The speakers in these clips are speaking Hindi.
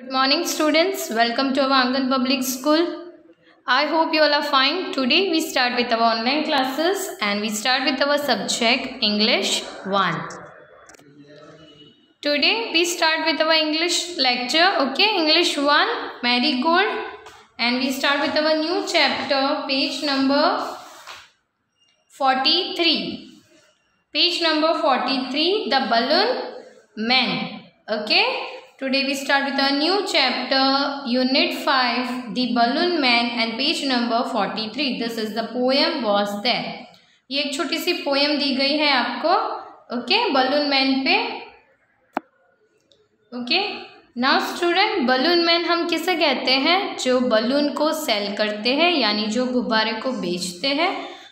Good morning students, welcome to our Angan Public School. I hope you all are fine. Today we start with our online classes and we start with our subject English 1. Today we start with our English lecture, okay, English 1, Marigold, and we start with our new chapter, page number 43. Page number 43, The Balloon Man, okay. Today we start with a new chapter, Unit 5, The Balloon Man and page number 43. This is the poem was there. ये एक छोटी सी पोएम दी गई है आपको, ओके, बलून मैन पे, okay. Now student, balloon man हम किसे कहते हैं? जो बलून को सेल करते हैं, यानी जो गुब्बारे को बेचते हैं,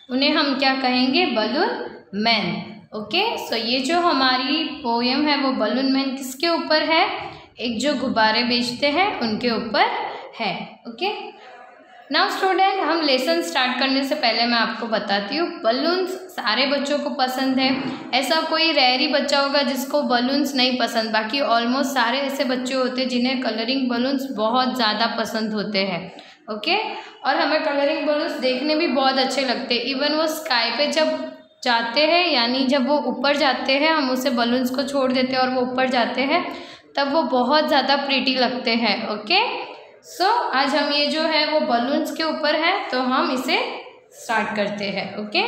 उन्हें हम क्या कहेंगे? Balloon man, okay. सो ये जो हमारी पोएम है वो बलून मैन किसके ऊपर है? एक जो गुब्बारे बेचते हैं उनके ऊपर है, ओके. नाउ स्टूडेंट, हम लेसन स्टार्ट करने से पहले मैं आपको बताती हूँ, बलून्स सारे बच्चों को पसंद है. ऐसा कोई रेयर ही बच्चा होगा जिसको बलून्स नहीं पसंद. बाकी ऑलमोस्ट सारे ऐसे बच्चे होते हैं जिन्हें कलरिंग बलून्स बहुत ज़्यादा पसंद होते हैं, ओके. और हमें कलरिंग बलून्स देखने भी बहुत अच्छे लगते हैं. इवन वो स्काई पे जब जाते हैं, यानी जब वो ऊपर जाते हैं, हम उसे बलून्स को छोड़ देते हैं और वो ऊपर जाते हैं, तब वो बहुत ज़्यादा प्रीटी लगते हैं, ओके. सो आज हम ये जो है वो बलून्स के ऊपर है, तो हम इसे स्टार्ट करते हैं, okay.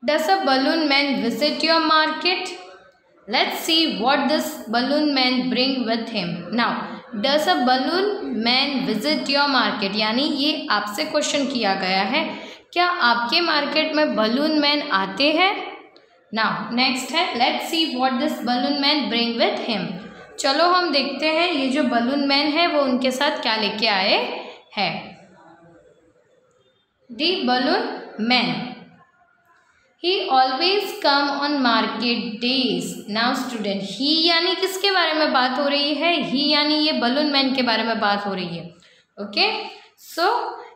Does a balloon man visit your market? Let's see what this balloon man bring with him. Now, does a balloon man visit your market, यानी ये आपसे क्वेश्चन किया गया है, क्या आपके मार्केट में बलून मैन आते हैं? नाउ नेक्स्ट है, let's see what this balloon man bring with him. चलो हम देखते हैं ये जो बलून मैन है वो उनके साथ क्या लेके आए हैं. The balloon man, he always come on market days. Now student, he यानी किसके बारे में बात हो रही है? ही यानी ये बलून मैन के बारे में बात हो रही है, okay. So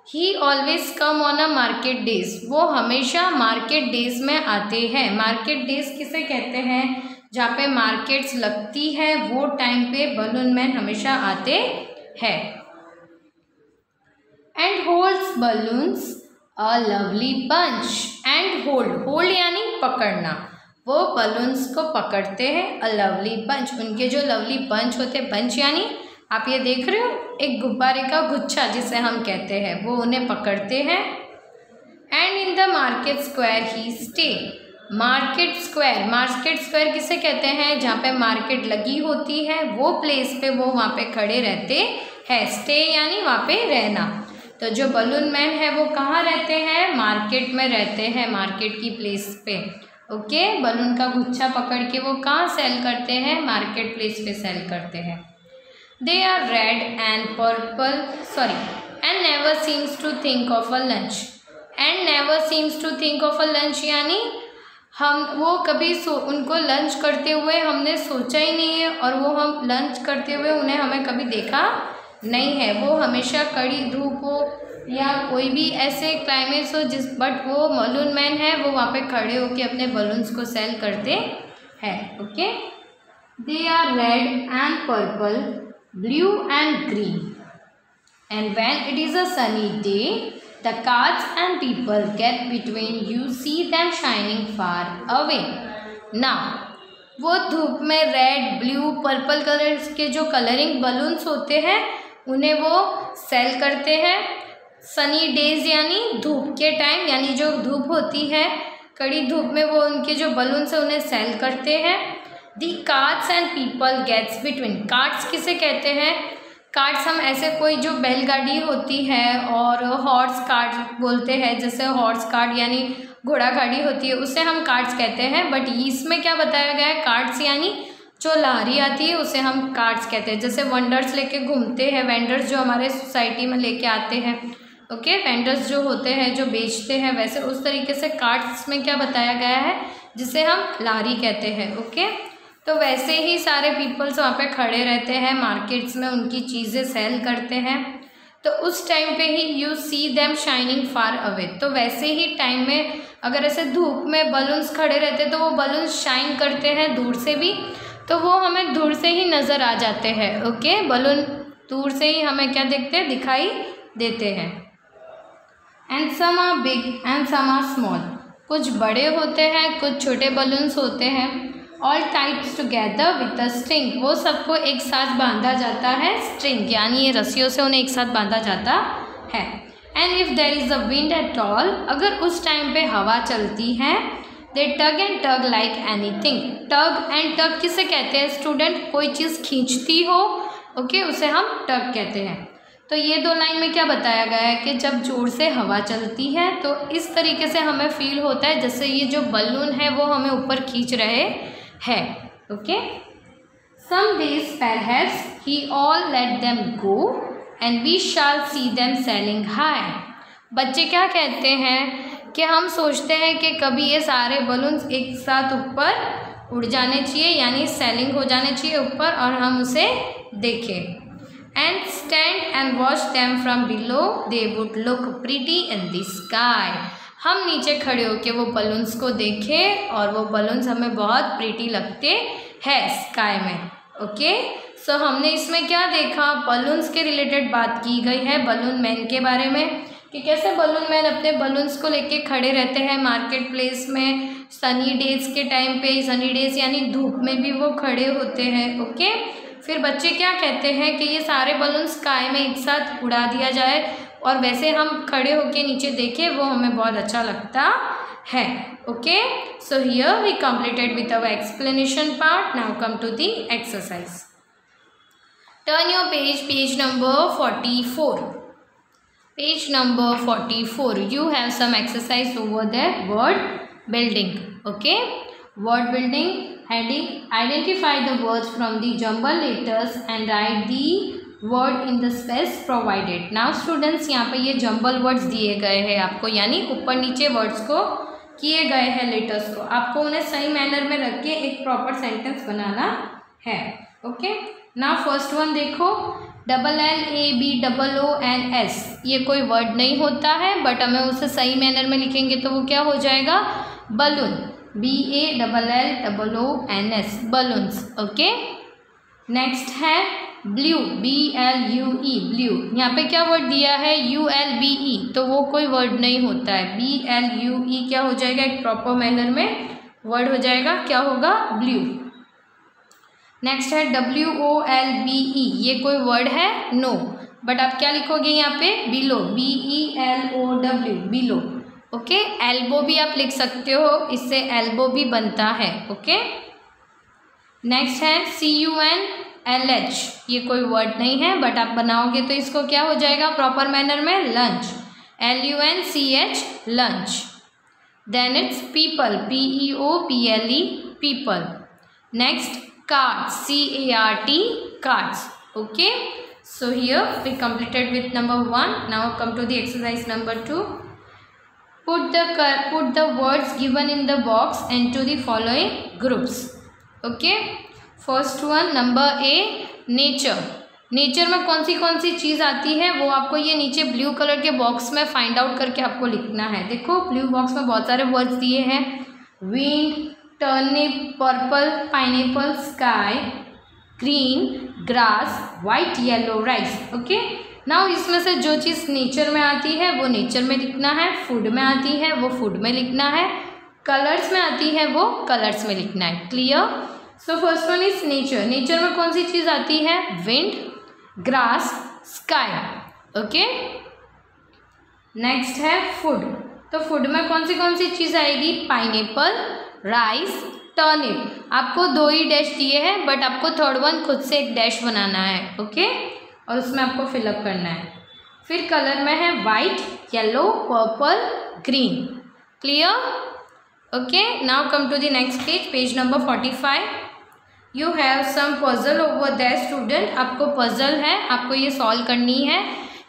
he always come on a market days, वो हमेशा मार्केट डेज में आते हैं. मार्केट डेज किसे कहते हैं? जहाँ पे मार्केट्स लगती है वो टाइम पे बलून मैन हमेशा आते हैं. And holds balloons a lovely bunch. And hold, hold यानी पकड़ना, वो बलून्स को पकड़ते हैं. अ लवली बंच, उनके जो लवली बंच होते हैं, बंच यानी आप ये देख रहे हो एक गुब्बारे का गुच्छा जिसे हम कहते हैं, वो उन्हें पकड़ते हैं. And in the market square he stay. Market square, market square किसे कहते हैं? जहाँ पे मार्केट लगी होती है वो प्लेस पे वो वहाँ पे खड़े रहते हैं. स्टे यानी वहाँ पे रहना. तो जो बलून मैन है वो कहाँ रहते हैं? मार्केट में रहते हैं, मार्केट की प्लेस पे, ओके. बलून का गुच्छा पकड़ के वो कहाँ सेल करते हैं? मार्केट प्लेस पे सेल करते हैं. They are red and purple, sorry, and never seems to think of a lunch. And never seems to think of a lunch यानी हम वो कभी उनको लंच करते हुए हमने सोचा ही नहीं है, और वो हम लंच करते हुए उन्हें हमें कभी देखा नहीं है. वो हमेशा कड़ी धूप हो या कोई भी ऐसे क्लाइमेट्स हो बट वो बलून मैन है, वो वहाँ पे खड़े होके अपने बलून्स को सेल करते हैं, okay. They are red and purple, blue and green, and when it is a sunny day the carts and people get between, you see them shining far away. Now, वो धूप में रेड, ब्लू, पर्पल कलर के जो कलरिंग बलून्स होते हैं उन्हें वो सेल करते हैं. सनी डेज यानी धूप के टाइम, यानी जो धूप होती है, कड़ी धूप में वो उनके जो बलून्स हैं उन्हें सेल करते हैं. The carts and people gets between. Carts किसे कहते हैं? कार्ट्स हम ऐसे कोई जो बैलगाड़ी होती है और हॉर्स कार्ट बोलते हैं, जैसे हॉर्स कार्ट यानी घोड़ा गाड़ी होती है, उसे हम कार्ट्स कहते हैं. बट इसमें क्या बताया गया है? कार्ट्स यानी जो लारी आती है उसे हम कार्ट्स कहते हैं. जैसे वेंडर्स लेके घूमते हैं, वेंडर्स जो हमारे सोसाइटी में लेके आते हैं, ओके. वेंडर्स जो होते हैं जो बेचते हैं, वैसे उस तरीके से कार्ट्स में क्या बताया गया है? जिसे हम लारी कहते हैं, ओके. तो वैसे ही सारे पीपल्स वहाँ पे खड़े रहते हैं मार्केट्स में, उनकी चीज़ें सेल करते हैं. तो उस टाइम पे ही you see them shining far away. तो वैसे ही टाइम में अगर ऐसे धूप में बलून्स खड़े रहते तो वो बलून्स शाइन करते हैं दूर से भी. तो वो हमें दूर से ही नज़र आ जाते हैं। ओके, बलून दूर से ही हमें क्या देखते हैं, दिखाई देते हैं। And some are big and some are small, कुछ बड़े होते हैं, कुछ छोटे बलून्स होते हैं। All tides together with a string, वो सबको एक साथ बांधा जाता है, स्ट्रिंग यानी ये रस्सियों से उन्हें एक साथ बांधा जाता है। And if there is a wind at all, अगर उस टाइम पे हवा चलती है, they tug and tug like anything. Tug and tug किसे कहते हैं स्टूडेंट, कोई चीज़ खींचती हो, ओके, उसे हम टग कहते हैं। तो ये दो लाइन में क्या बताया गया है कि जब जोर से हवा चलती है तो इस तरीके से हमें फील होता है जैसे ये जो बलून है वो हमें ऊपर खींच रहे हैं। Okay, some days perhaps he'll let them go and we shall see them sailing high. बच्चे क्या कहते हैं कि हम सोचते हैं कि कभी ये सारे बलून्स एक साथ ऊपर उड़ जाने चाहिए, यानी सेलिंग हो जाने चाहिए ऊपर, और हम उसे देखें। And stand and watch them from below, they would look pretty in the sky. हम नीचे खड़े होकर वो बलून्स को देखें और वो बलून्स हमें बहुत प्रीटी लगते हैं स्काई में। ओके, सो हमने इसमें क्या देखा, बलून्स के रिलेटेड बात की गई है, बलून मैन के बारे में, कि कैसे बलून मैन अपने बलून्स को लेके खड़े रहते हैं मार्केट प्लेस में, सनी डेज के टाइम पे, सनी डेज यानी धूप में भी वो खड़े होते हैं। ओके, फिर बच्चे क्या कहते हैं कि ये सारे बलून स्काई में एक साथ उड़ा दिया जाए और वैसे हम खड़े होके नीचे देखें, वो हमें बहुत अच्छा लगता है। Okay, so here we completed with our explanation part. Now come to the exercise. Turn your page, page number 44. Page number 44. You have some exercise over there. Word building. Okay. Word building. Heading. Identify the words from the jumbled letters and write the word in the space provided. Now students, यहाँ पे ये jumble words दिए गए हैं आपको, यानी ऊपर नीचे words को किए गए हैं letters को, आपको उन्हें सही manner में रख के एक proper sentence बनाना है। Okay. Now first one देखो, LLABOONS, ये कोई वर्ड नहीं होता है, बट हमें उसे सही मैनर में लिखेंगे तो वो क्या हो जाएगा, balloon, BALLOONS, balloons. Okay, next है ब्लू, BLUE, ब्लू। यहाँ पे क्या वर्ड दिया है, ULBE, तो वो कोई वर्ड नहीं होता है, BLUE क्या हो जाएगा, एक प्रॉपर मैनर में वर्ड हो जाएगा, क्या होगा, ब्लू। नेक्स्ट है WOLBE, ये कोई वर्ड है, नो, बट आप क्या लिखोगे यहाँ पे, below, BELOW, below. Okay, elbow भी आप लिख सकते हो, इससे एल्बो भी बनता है। ओके, नेक्स्ट है CUNLH, ये कोई वर्ड नहीं है, बट आप बनाओगे तो इसको क्या हो जाएगा प्रॉपर मैनर में, lunch, LUNCH, lunch. Then it's people, PEOPLE, people. Next cards, CART, cards. Okay, so here we completed with number 1. Now come to the exercise number 2. Put the words given in the box into the following groups. Okay, first one, number A, nature. Nature में कौन सी चीज़ आती है वो आपको ये नीचे ब्लू कलर के बॉक्स में फाइंड आउट करके आपको लिखना है। देखो ब्लू बॉक्स में बहुत सारे वर्ड्स दिए हैं, wind, turnip, purple, pineapple, sky, green, grass, white, yellow, rice. Okay, now इसमें से जो चीज़ नेचर में आती है वो नेचर में लिखना है, फूड में आती है वो फूड में लिखना है, कलर्स में आती है वो कलर्स में लिखना है। Clear? So first one is nature. Nature में कौन सी चीज़ आती है, wind, grass, sky. Okay, next है फूड। तो फूड में कौन सी चीज़ आएगी, पाइनएप्पल, राइस, टर्निप। आपको 2 ही डैश दिए हैं, बट आपको थर्ड वन खुद से एक डैश बनाना है। ओके, और उसमें आपको फिलअप करना है। फिर कलर में है white, yellow, purple, green. Clear? Okay, now come to the next page, page number 45। You have some puzzle over that student. आपको पजल है, आपको ये सॉल्व करनी है,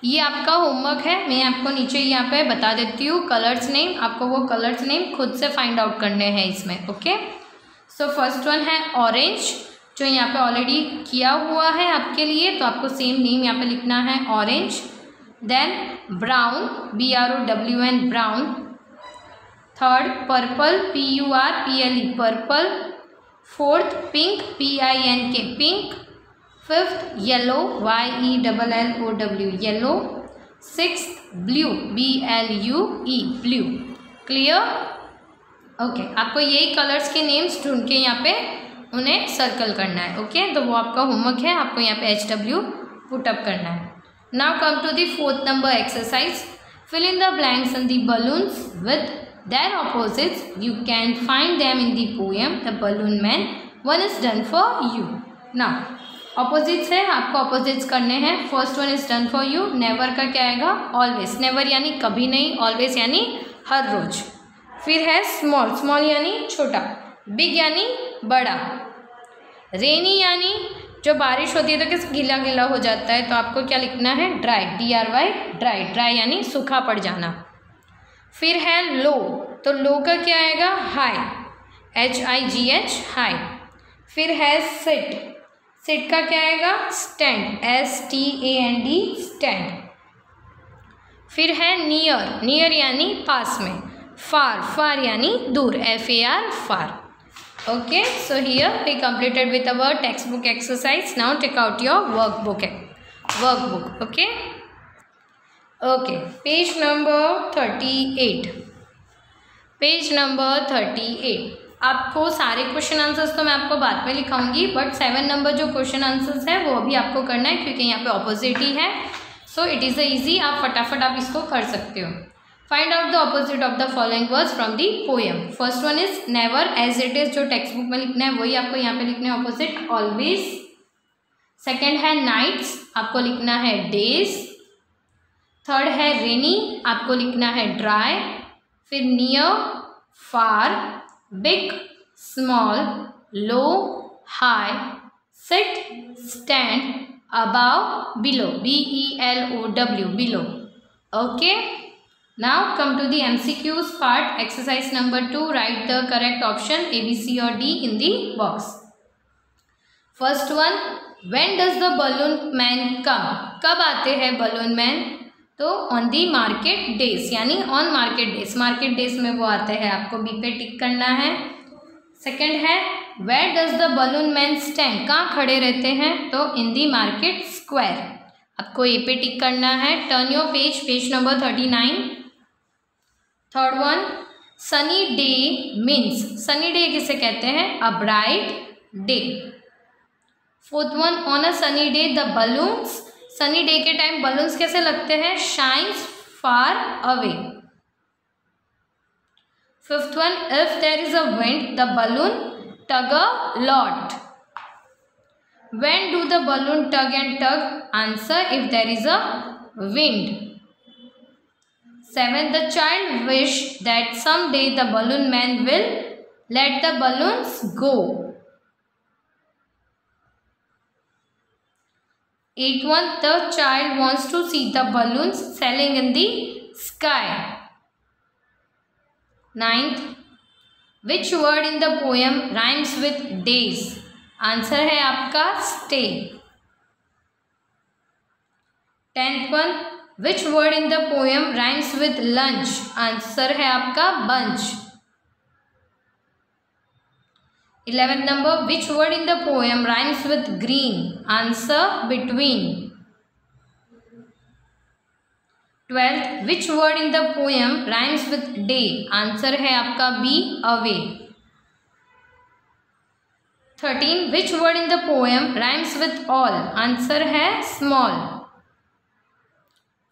ये आपका होमवर्क है। मैं आपको नीचे यहाँ पे बता देती हूँ कलर्स नेम, आपको वो कलर्स नेम खुद से फाइंड आउट करने हैं इसमें। ओके, सो फर्स्ट वन है ऑरेंज, जो यहाँ पे ऑलरेडी किया हुआ है आपके लिए, तो आपको सेम नेम यहाँ पे लिखना है, orange. Then brown, BROWN, brown. Third purple, PURPLE, purple. Fourth pink PINK pink. Fifth yellow YELLOW yellow. Sixth blue BLUE blue. Clear? Okay, आपको यही कलर्स के नेम्स ढूंढ के यहाँ पे उन्हें सर्कल करना है। ओके, तो वो आपका होमवर्क है, आपको यहाँ पे HW पुटअप करना है। Now come to the fourth number exercise. Fill in the blanks in the balloons with their opposites. You can find them in the poem The Balloon Man. One is done for you. Now opposites है, आपको opposites करने हैं। First one is done for you. Never का क्या आएगा? ऑलवेज। नेवर यानी कभी नहीं, ऑलवेज यानी हर रोज। फिर है स्मॉल, स्मॉल यानी छोटा, बिग यानी बड़ा, रेनी यानी जो बारिश होती है तो किस गीला गीला हो जाता है, तो आपको क्या लिखना है? Dry, DRY dry. ड्राई यानी सूखा पड़ जाना। फिर है लो, तो लो का क्या आएगा? High, HIGH high. फिर है सिट, सिट का क्या आएगा? Stand, STAND stand. फिर है नियर, नियर यानी पास में। फार, फार यानी दूर, FAR far. Okay, so here we completed with our text book exercise. Now take out your workbook, okay okay. Page number 38, page number 38। आपको सारे क्वेश्चन आंसर्स तो मैं आपको बाद में लिखाऊंगी, बट 7 नंबर जो क्वेश्चन आंसर्स है वो अभी आपको करना है, क्योंकि यहाँ पे ऑपोजिट ही है। सो इट इज़ ईजी, आप फटाफट आप इसको कर सकते हो। Find out the opposite of the following words from the poem. First one is never, as it is जो टेक्स्ट बुक में लिखना है वही आपको यहाँ पे लिखना है ऑपोजिट, ऑलवेज। सेकेंड है नाइट्स, आपको लिखना है डेज। थर्ड है रेनी, आपको लिखना है ड्राई। फिर near, far, big, small, low, high, sit, stand, above, below, BELOW below. Okay, now come to the MCQs part. Exercise number 2, right the correct option A, B, C और D in the box. First one, when does the balloon man come, कब आते हैं बलून मैन? तो ऑन दी मार्केट डेज, यानी on market days, market days में वो आते हैं, आपको बी पे टिक करना है। सेकंड है where does the balloon man stand, कहाँ खड़े रहते हैं? तो इन दी मार्केट स्क्वायर, आपको ए पे टिक करना है। Turn your page, page number 39। Third one, sunny day means, sunny day किसे कहते हैं? A bright day. Fourth one, on a sunny day the balloons, sunny day के टाइम बलून्स कैसे लगते हैं? Shines far away. Fifth one, if there is a wind the balloon tug a lot. When do the balloon tug and tug? Answer, if there is a wind. Seven, the child wish that some day the balloon man will let the balloons go. Eighth one, the child wants to see the balloons sailing in the sky. Ninth, which word in the poem rhymes with days? Answer है आपका stay. 10th one, which word in the poem rhymes with lunch? Answer है आपका bunch. 11th number, which word in the poem rhymes with green? Answer, between. 12th, which word in the poem rhymes with day? Answer है आपका B, away. 13th, which word in the poem rhymes with all? Answer है small.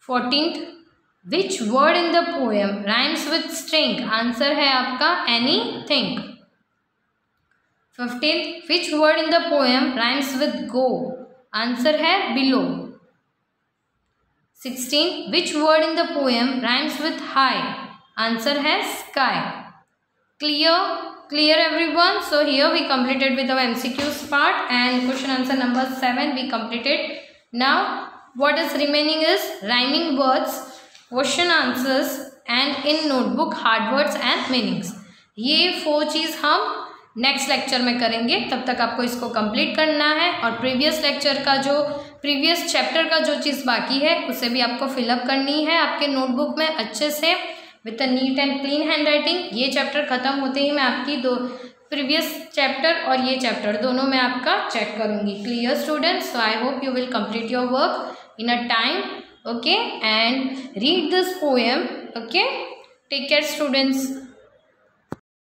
14th, which word in the poem rhymes with string? Answer है आपका anything. 15th, which word in the poem rhymes with go? Answer है below. 16th, which word in the poem rhymes with high? Answer है sky. Clear? Clear everyone? So here we completed with our MCQs part and question answer number 7 we completed. Now what is remaining is rhyming words, question answers and in notebook hard words and meanings. ये 4 चीज़ हम नेक्स्ट लेक्चर में करेंगे, तब तक आपको इसको कंप्लीट करना है और प्रीवियस लेक्चर का जो प्रीवियस चैप्टर का जो चीज़ बाकी है उसे भी आपको फिलअप करनी है आपके नोटबुक में अच्छे से with a neat and clean hand writing. ये चैप्टर ख़त्म होते ही मैं आपकी प्रीवियस चैप्टर और ये चैप्टर दोनों मैं आपका चेक करूँगी। Clear students? So I hope you will complete your work in a time, okay, and read this poem, okay. Take care students.